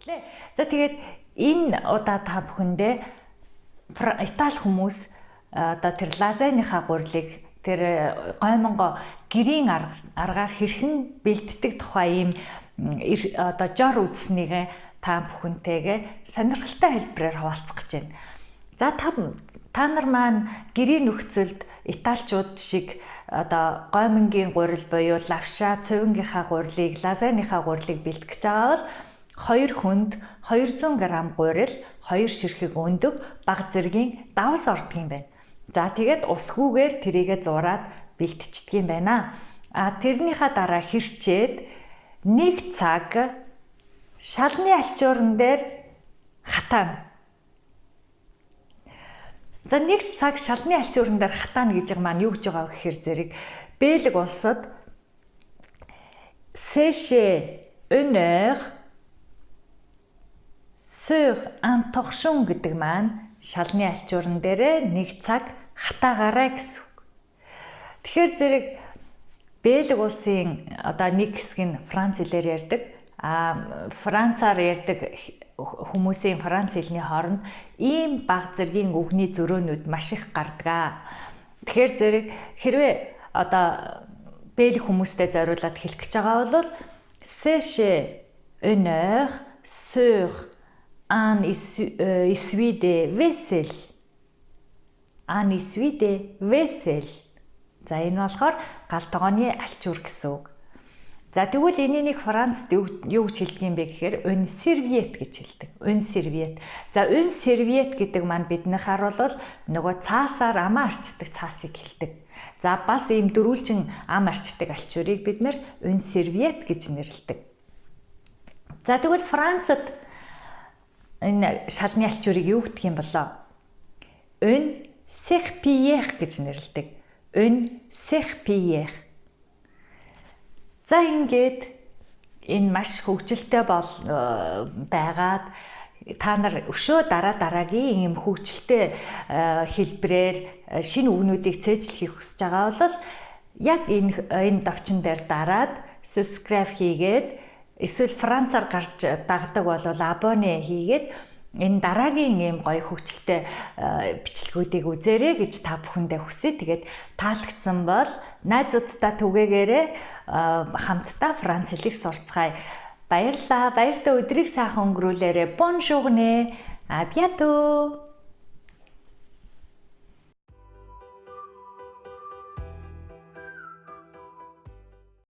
хэллээ. За тэгээд энэ удаа та бүхэндээ Итали хүмүүс одоо тэр лазаныхаа гурилыг тэр гоймонго гэрийн аргаар хэрхэн бэлддэг тухай ийм одоо жор үзснийг та бүхэнтэйгээ сонирхолтой хэлбэрээр хуваалцах гэж байна. За та нар маань гэрийн нөхцөлд италичууд шиг одоо гоймонгийн гурил буюу лавша, цувингийнхаа гурилыг, лазаныхаа гурилыг бэлтгэж байгаа бол 2 хүнд 200 г гурил, 2 ширхэг өндөг, бага зэргийн давс ордог юм байна. За тэгээд усгүйгээр тэрийгэ зураад бэлтчихдэг юм байна. Тэрнийхээ дараа хэрчээд 1 цаг шалны альчуурн дээр хатаана. За 1 цаг шалны альчуурн дээр хатаана гэж маань юу гэж байгаа вэ гэхээр зэрэг Бэлэг улсад sécher une heure sur un torchon гэдэг маань шалны альчуурн дээрээ 1 цаг хатаагаарай гэсэн үг. Тэгэхээр зэрэг Бэлэг улсын одоо нэг хэсэг нь Франц хэлээр ярьдаг. Францаар ярьдаг хүмүүсийн Франц хэлний хооронд ийм бага зэргийн үгний зөрөөнүүд маш их гардаг. Тэгэхээр зэрэг хэрвээ одоо Бэлэг хүмүүстэй зориулаад хэлэх гэж байгаа бол sécher une heure sur un essuie de vaisselle. Un essuie de vaisselle. За энэ болохоор гал тогооны альчуур гэсэн үг. За тэгвэл энэнийг Францд юу гэж хэлдэг юм бэ гэхээр une serviette гэж хэлдэг. Une serviette. За une serviette гэдэг маань биднийх харуулбал нөгөө цаасаар амаа арчдаг цаасыг хэлдэг. За бас ийм дөрвөлжин ам арчдаг альчуурыг бид нэр une serviette гэж нэрлэдэг. За тэгвэл Францад энэ шалны альчуурыг юу гэдэг юм болоо? Une serpillière гэж нэрлэдэг. Une serpillière. За ингээд энэ маш хөгжилтэй байгаад та нар өшөө дараагийн ийм хөгжилтэй хэлбэрээр шинэ үгнүүдийг цээжлэхийг хүсэж байгаа бол яг энэ давчин дээр дараад subscribe хийгээд эсвэл Францаар гарч дагдаг бол абоне хийгээд энэ дараагийн ийм гоё хөгжилтэй бичлэгүүдийг үзээрэй гэж та бүхэндээ хүсье. Тэгээд таалагдсан бол найзуудтай түгээгээрээ хамтдаа Франц хэлийг сурцгаая. Баярлалаа. Баяртай өдрийг сайхан өнгөрүүлээрэй. Bonne journée. À bientôt.